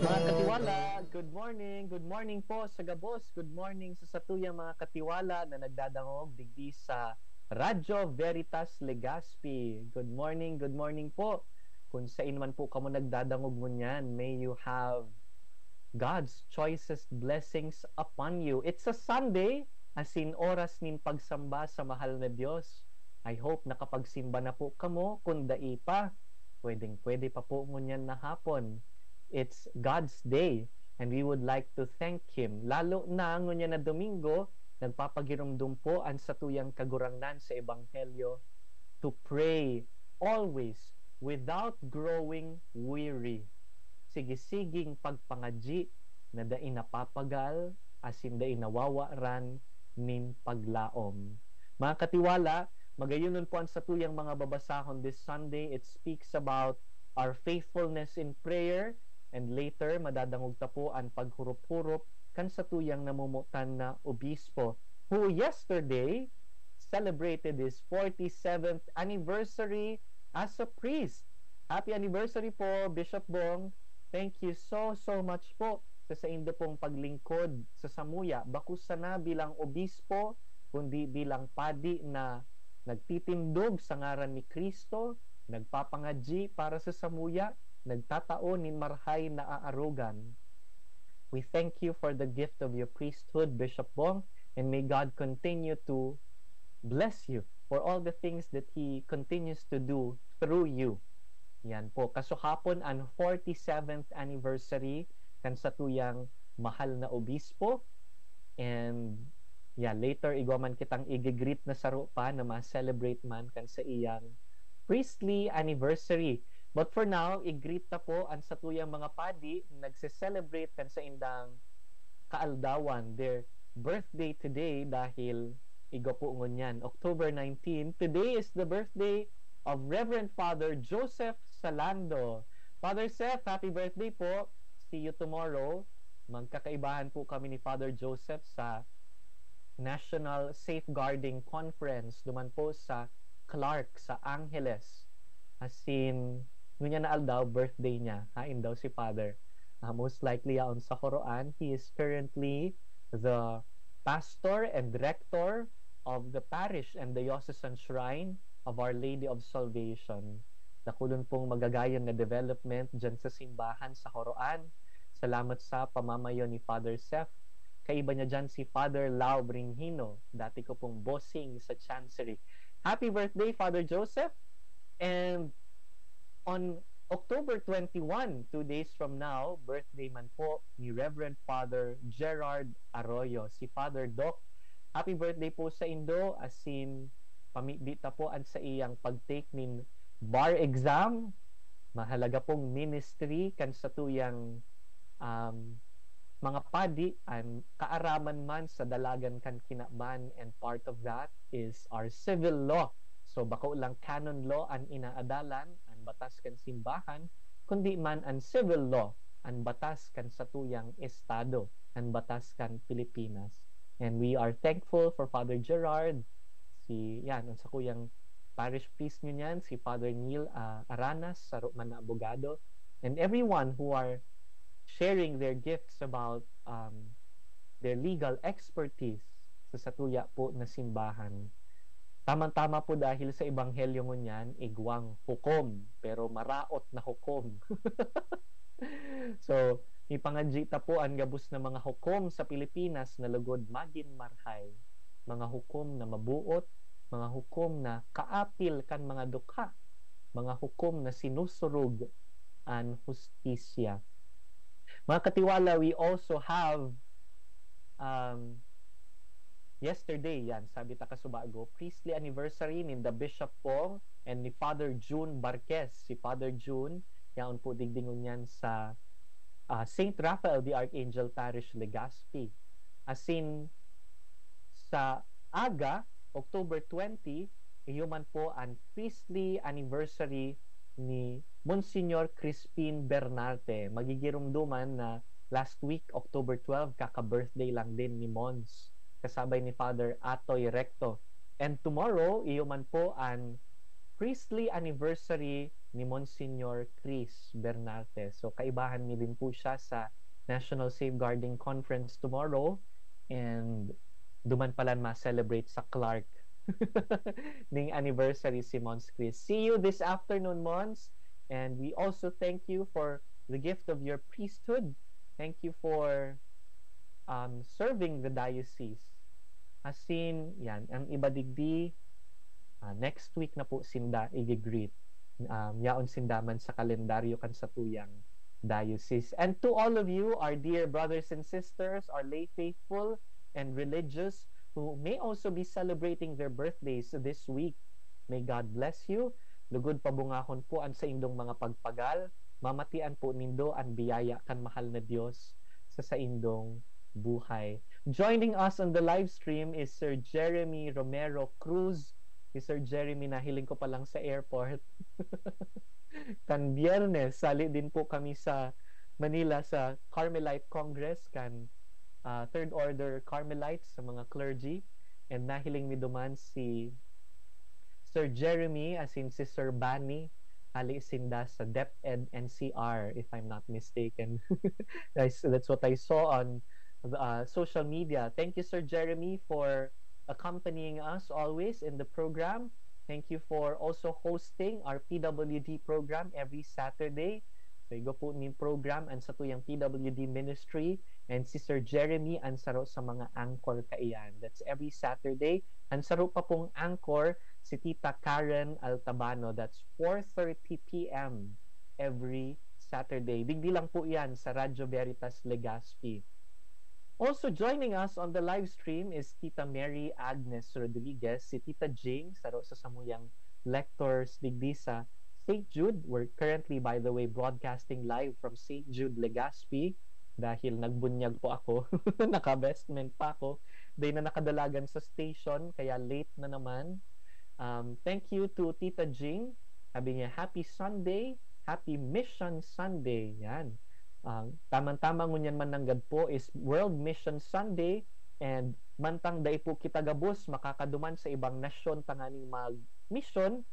Mga katiwala, good morning po sa Gabos, good morning sa satuyang mga katiwala na nagdadangog digdi sa Radyo Veritas Legazpi. Good morning po. Kung sa man po kamo nagdadangog mo niyan, may you have God's choicest blessings upon you. It's a Sunday, as in oras nin pagsamba sa mahal na Diyos. I hope nakapagsimba na po kamo, kung dai pa, pwede pa po ngunyan na hapon. It's God's day and we would like to thank Him. Lalo na ngunyan na Domingo, nagpapagirumdum po ang satuyang kagurangnan sa Ebanghelyo to pray always without growing weary. Sige-siging pagpangadji na dai napapagal asin dai nawawaran nin paglaom. Mga katiwala, magayunon po ang satuyang mga babasahon this Sunday. It speaks about our faithfulness in prayer. And later, madadangog ta po ang paghurup-hurup kan sa tuyang namumutan na obispo who yesterday celebrated his 47th anniversary as a priest. Happy anniversary po, Bishop Bong. Thank you so much po sa indo pong paglingkod sa Samuya. Bakusa na bilang obispo, kundi bilang padi na nagtitindog sa ngaran ni Kristo, nagpapangadji para sa Samuya, nagtataon nin marhay na aarugan. We thank you for the gift of your priesthood, Bishop Bong, and may God continue to bless you for all the things that He continues to do through you. Yan po. Kasukapon ang 47th anniversary kan sa tuyang mahal na obispo. And later igwaman kitang igigreet na saro pa na ma-celebrate man kan sa iyang priestly anniversary. But for now, i-greet na po ang satuyang mga padi nagse-celebrate kan sa indang kaaldawan their birthday today dahil igo po ngunyan October 19. Today is the birthday of Reverend Father Joseph Salando. Father Seth, happy birthday po. See you tomorrow. Magkakaibahan po kami ni Father Joseph sa National Safeguarding Conference duman po sa Clark sa Angeles. As in, ngunya na aldaw, birthday niya. Hain daw si Father. Most likely yaon sa Horoan. He is currently the pastor and rector of the parish and diocesan shrine of Our Lady of Salvation. Nakulon pong magagayon na development dyan sa simbahan sa Horoan. Salamat sa pamamayo ni Father Seth. Kaiba niya dyan si Father Lau Bringhino. Dati ko pong bossing sa Chancery. Happy birthday, Father Joseph! And on October 21, 2 days from now, birthday man po ni Reverend Father Gerard Arroyo, si Father Doc. Happy birthday po sa Indo, as in pamibita po ang sa iyang pag-take nin bar exam. Mahalaga pong ministry kan sa tuyang mga padi ang kaaraman man sa dalagan kan kinaban, and part of that is our civil law. So bako lang canon law ang inaadalan, ang batas kan simbahan, kundi man ang civil law, ang batas kan satuyang estado, ang batas kan Pilipinas. And we are thankful for Father Gerard, ang sa kuyang parish priest nyo niyan, si Father Neil Aranas, sa man na abogado, and everyone who are sharing their gifts about their legal expertise sa satuya po na simbahan. Tama-tama po dahil sa ebanghelyo ngunyan, igwang hukom, pero maraot na hukom. So, ipangadjita po ang gabos na mga hukom sa Pilipinas na lugod magin marhay. Mga hukom na mabuot, mga hukom na kaapil kan mga dukha, mga hukom na sinusurug ang hustisya. Mga katiwala, we also have yesterday, sabi ta kasubago, priestly anniversary ni the Bishop Pong and ni Father June Barquez. Si Father June, yaon po digdingon yan sa St. Raphael the Archangel Parish, Legazpi. As in, sa aga, October 20, iyuman po ang priestly anniversary ni Monsignor Crispin Bernarte. Magigirumduman na last week, October 12, kaka-birthday lang din ni Mons, kasabay ni Father Atoy Recto. And tomorrow, iyoman po ang priestly anniversary ni Monsignor Chris Bernarte. So kaibahan mi din po siya sa National Safeguarding Conference tomorrow, and duman pala ma-celebrate sa Clark ning anniversary si Mons Chris. See you this afternoon, Mons, and we also thank you for the gift of your priesthood. Thank you for serving the diocese. As in, yan, ang ibadigdi, next week na po sinda i-greet. Yaon sindaman sa kalendaryo kan sa tuyang diocese. And to all of you, our dear brothers and sisters, our lay faithful and religious who may also be celebrating their birthdays this week, may God bless you. Lugod pabungahon po ang sa indong mga pagpagal. Mamatian po nindo ang biyaya kan mahal na Dios sa indong buhay. Joining us on the live stream is Sir Jeremy Romero Cruz. Si Sir Jeremy, nahiling ko pa lang sa airport. Kan Biyernes, sali din po kami sa Manila sa Carmelite Congress, kan Third Order Carmelites sa mga clergy. And nahiling mi duman si Sir Jeremy, as in si Sir Bani, hali sinda sa DepEd NCR, if I'm not mistaken. That's what I saw on social media. Thank you, Sir Jeremy, for accompanying us always in the program. Thank you for also hosting our PWD program every Saturday. So, igo po ning program ang sa tuyang PWD ministry, and si Sir Jeremy ang saro sa mga anchor kaiyan. That's every Saturday. Ang saro pa pong anchor si Tita Karen Altabano. That's 4:30 p.m. every Saturday. Digdi lang po yan sa Radyo Veritas Legazpi. Also joining us on the live stream is Tita Mary Agnes Rodriguez, si Tita Jing, saro sa samuyang lectors digdi sa St. Jude. We're currently, by the way, broadcasting live from St. Jude Legazpi dahil nagbunyag po ako. Naka-vestment pa ako. Dahil na nakadalagan sa station, kaya late na naman. Thank you to Tita Jing. Sabi niya, Happy Sunday, Happy Mission Sunday. Yan. Tamang-tama ngunyan man nanggad po is World Mission Sunday, and mantang dai po kita gabos makakaduman sa ibang nasyon tanganing mag-mission.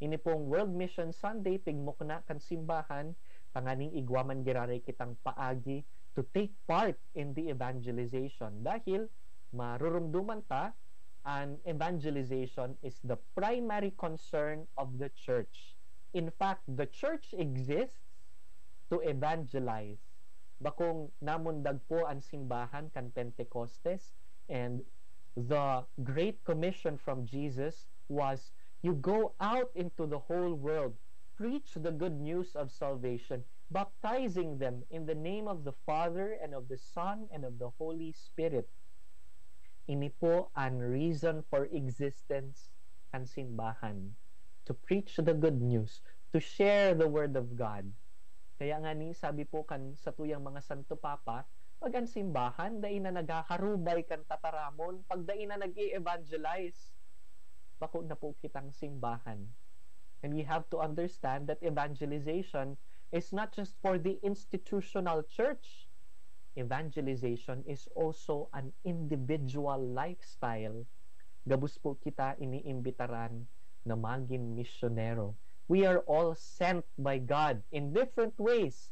Ini pong World Mission Sunday tigmukna kan simbahan tanganing igwaman girare kitang paagi to take part in the evangelization, dahil marurumduman ta and evangelization is the primary concern of the church. In fact, the church exists to evangelize. Bakong namundag po ang simbahan kan Pentecostes, and the Great Commission from Jesus was, you go out into the whole world, preach the good news of salvation, baptizing them in the name of the Father and of the Son and of the Holy Spirit. Ini po ang reason for existence ang simbahan, to preach the good news, to share the Word of God. Kaya nga ni sabi po kan sa tuyang mga Santo Papa, pag ang simbahan, dai na nagaharubay kan tataramon, pag dai na nag-i-evangelize, bako na po kitang simbahan. And we have to understand that evangelization is not just for the institutional church. Evangelization is also an individual lifestyle. Gabus po kita iniimbitaran na maging misyonero. We are all sent by God in different ways.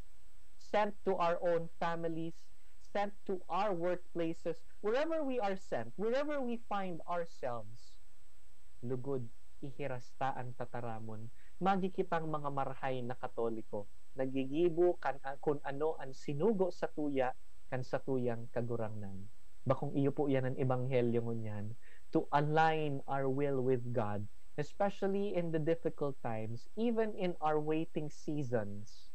Sent to our own families, sent to our workplaces, wherever we are sent, wherever we find ourselves. Lugod, ihirasta ang tataramon. Magikitang mga marhay na Katoliko, nagigibo kan kung ano ang sinugo sa tuya kan sa tuyang kagurangnan. Bakong iyo po yan ang ebanghelyo ngunyan, to align our will with God, especially in the difficult times, even in our waiting seasons.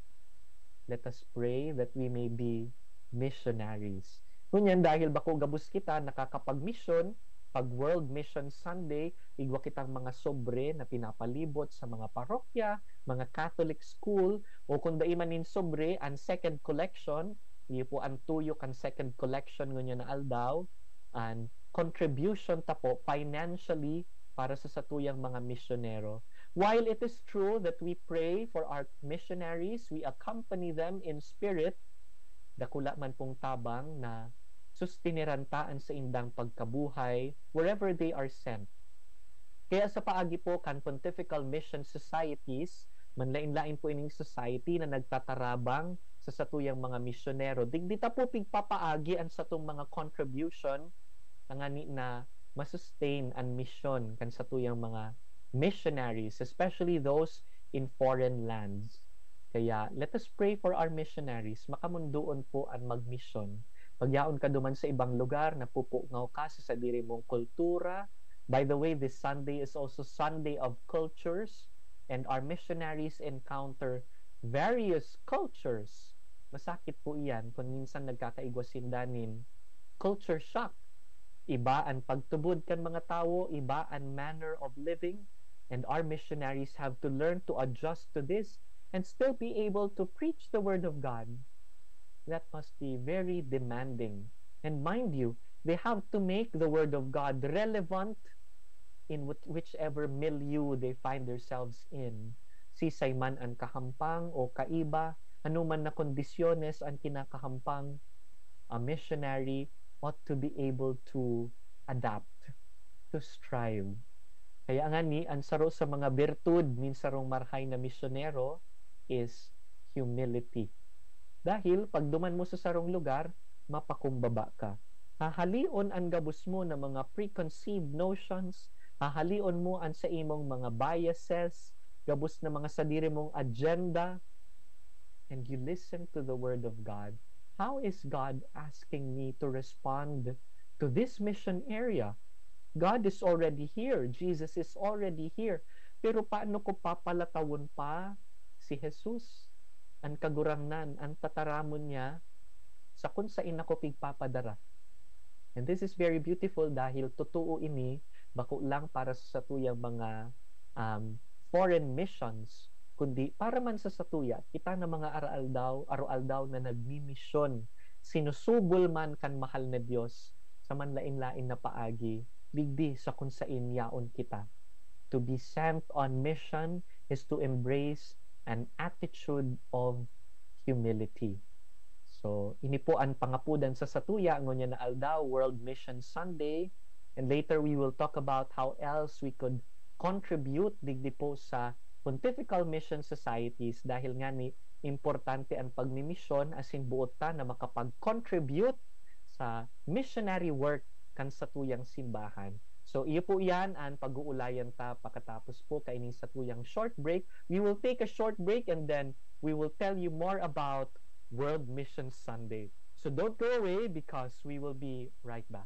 Let us pray that we may be missionaries. Ngunyan, dahil bako gabus kita nakakapag-mission, pag World Mission Sunday, igwa kitang mga sobre na pinapalibot sa mga parokya, mga Catholic school, o kung daimanin sobre, ang second collection, iyo po ang tuyok ang second collection ngunyan na aldaw, and contribution ta po financially para sa satuyang mga misyonero. While it is true that we pray for our missionaries, we accompany them in spirit, dakula man pong tabang na sustinerantaan sa indang pagkabuhay wherever they are sent. Kaya sa paagi po kan Pontifical Mission Societies, Manlain-lain po ining society na nagtatarabang sa satuyang mga misyonero. Digdita po pigpapaagi ang satong mga contribution nga ni na masustain ang mission kan satuyang mga missionaries, especially those in foreign lands. Kaya let us pray for our missionaries. Makamunduon po ang magmission. Pagyaon ka duman sa ibang lugar, napupungaw ka sa sadiri mong kultura. By the way, this Sunday is also Sunday of cultures, and our missionaries encounter various cultures. Masakit po iyan kung minsan nagkakaigwasindanin. Culture shock. Iba ang pagtubod kan mga tao, iba ang manner of living, and our missionaries have to learn to adjust to this and still be able to preach the Word of God. That must be very demanding. And mind you, they have to make the Word of God relevant in whichever milieu they find themselves in. Sisay man ang kahampang o kaiba, anuman na kondisyones ang kinakahampang, a missionary ought to be able to adapt, to strive. Kaya nga ni, ang saro sa mga birtud, minsarong marhay na misyonero, is humility. Dahil pag duman mo sa sarong lugar, mapakumbaba ka. Hahalion ang gabus mo na mga preconceived notions, hahalion mo ang sa imong mga biases, gabus na mga sadiri mong agenda, and you listen to the Word of God. How is God asking me to respond to this mission area? God is already here. Jesus is already here. Pero paano ko papalatawon pa si Jesus? Ang kagurangnan, ang tataramon niya sa kung saan ako pigpapadara. And this is very beautiful dahil totoo ini, bako lang para sa satuyang mga foreign missions, kundi para man sa satuya, kita na mga araw-aldaw na nagmimisyon, sinusubol man kan mahal na Diyos sa manlain-lain na paagi, digdi sa kung saan yaon kita. To be sent on mission is to embrace an attitude of humility. So, ini po ang pangapudan sa satuya, ngunya na aldaw, World Mission Sunday, and later we will talk about how else we could contribute digdi po sa Pontifical Mission Societies dahil nga ni importante ang pagmimisyon asin buot ta na makapag-contribute sa missionary work kan satuyang simbahan. So, iyo po yan ang pag-uulayan ta pagkatapos po kaining satuyang short break. We will take a short break and then we will tell you more about World Mission Sunday. So, don't go away because we will be right back.